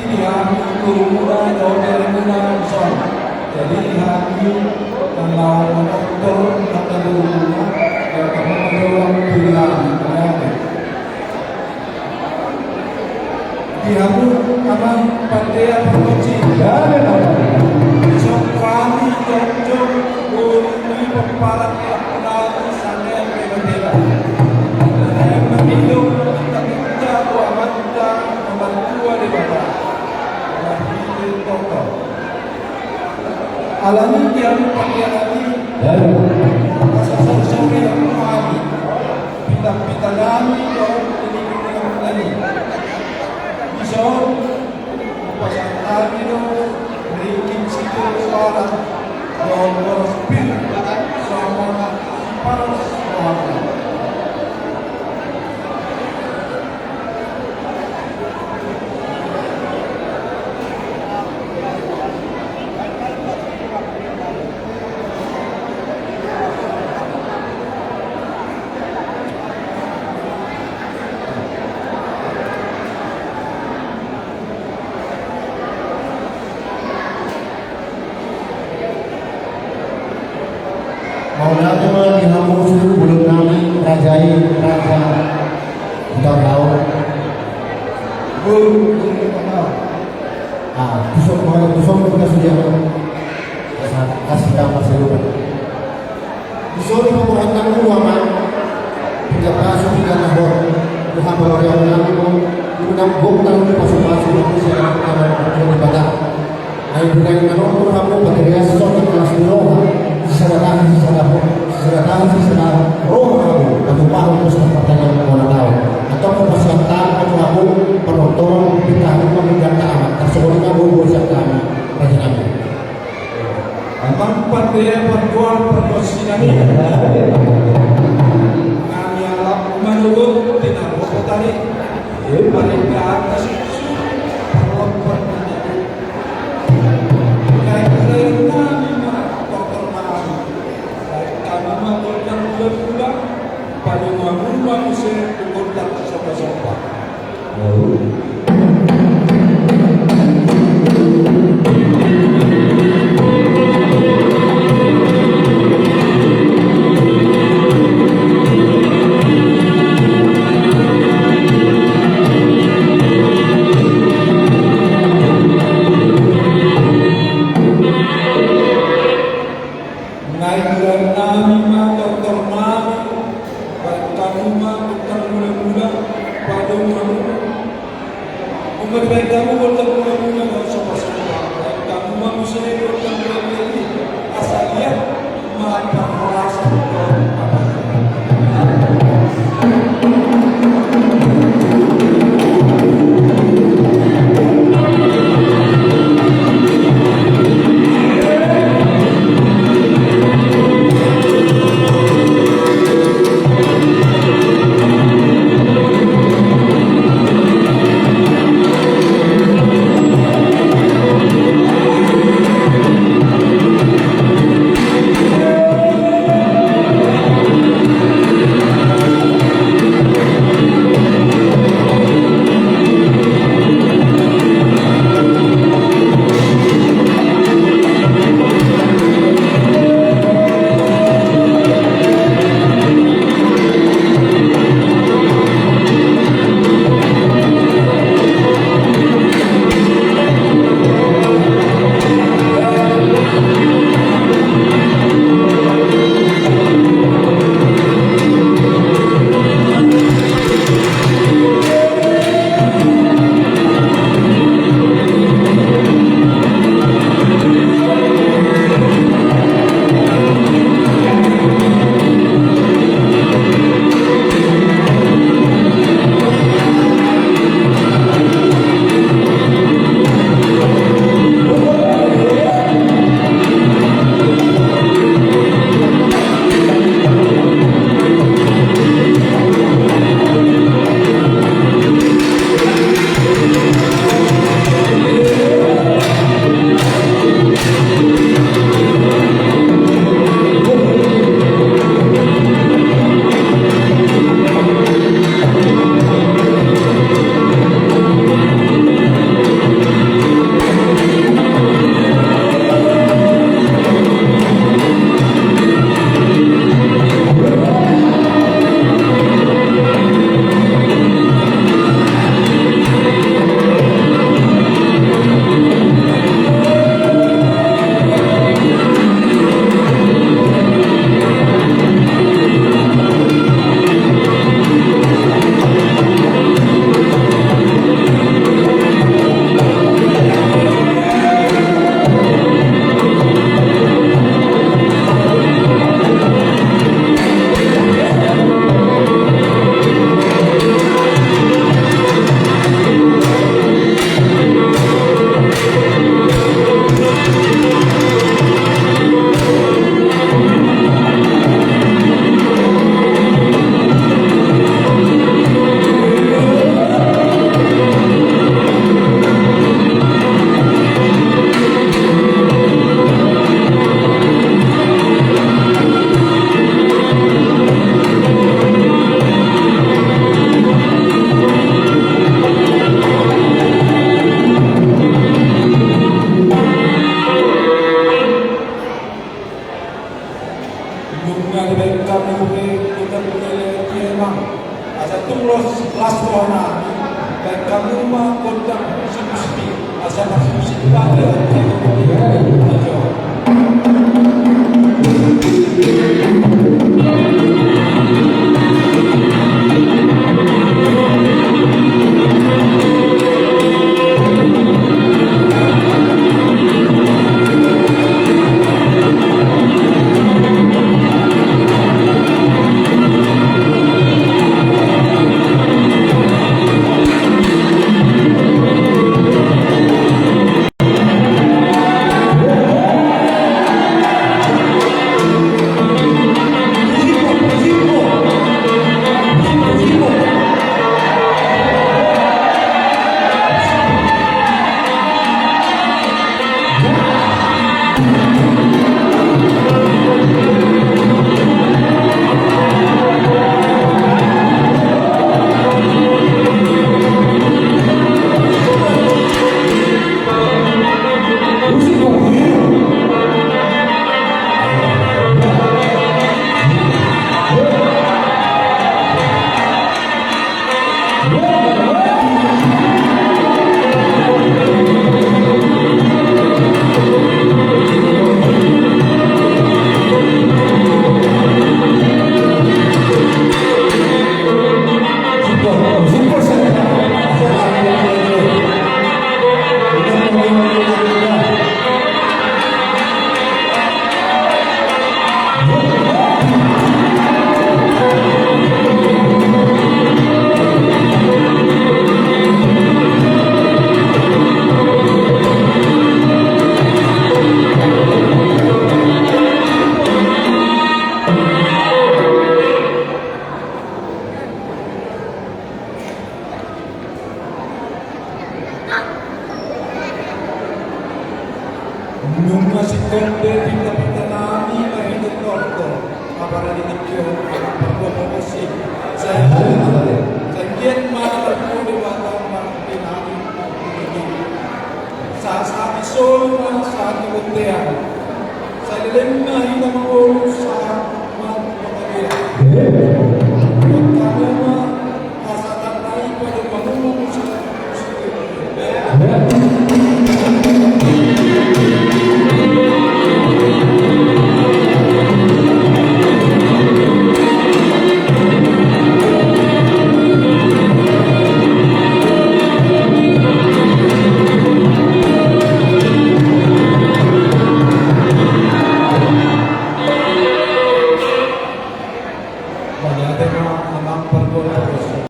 pihak Guru-Guru Domen Son. Jadi kami kalau menonton kata Guru-Guru yang mendorong pilihan pihak karena pada promosi dan so kami jauh ini peparan laporan sana berbeda. Memilu kita amat kita membantu di bawah. Alami yang pakai lagi dan asal-asal yang kami kita kami ini so pasal kami itu berikin situ soalan nomor spin sama para soalan. Maulana cuma dihamus belum nami rajai raja kita tahu. Kusok kita sudah kasih tahu seluruh. Kusok itu perhatian ulama tidak masuk tidak nabor. Tuhan berorian kami itu nabok tahu pasuk itu saya akan berbatak. Ayo dengan menonton kamu baterai sosok kelas dulu. Seseratan roh kamu atau paru terus pertanyaan orang tahu atau persiapan atau kamu penonton kita memegang amat tersebut kamu bersiapkan perjalanan. Abang pandai perjuang perkosian ini. Kami alam menunggu tidak mau tadi. Balik ke atas perlombaan. Pada mula musim kontak sopa-sopa. sa pagsusikpan at medyo nung nasitong David na pinanami na hinutorto, maparanig yun ang pagpapakasig sa yan matagpuliwatang mga pinaming pagpapagin. Sa aking solo na sa aking untiyan, sa lilim na hinamang sa mga pagpapagin.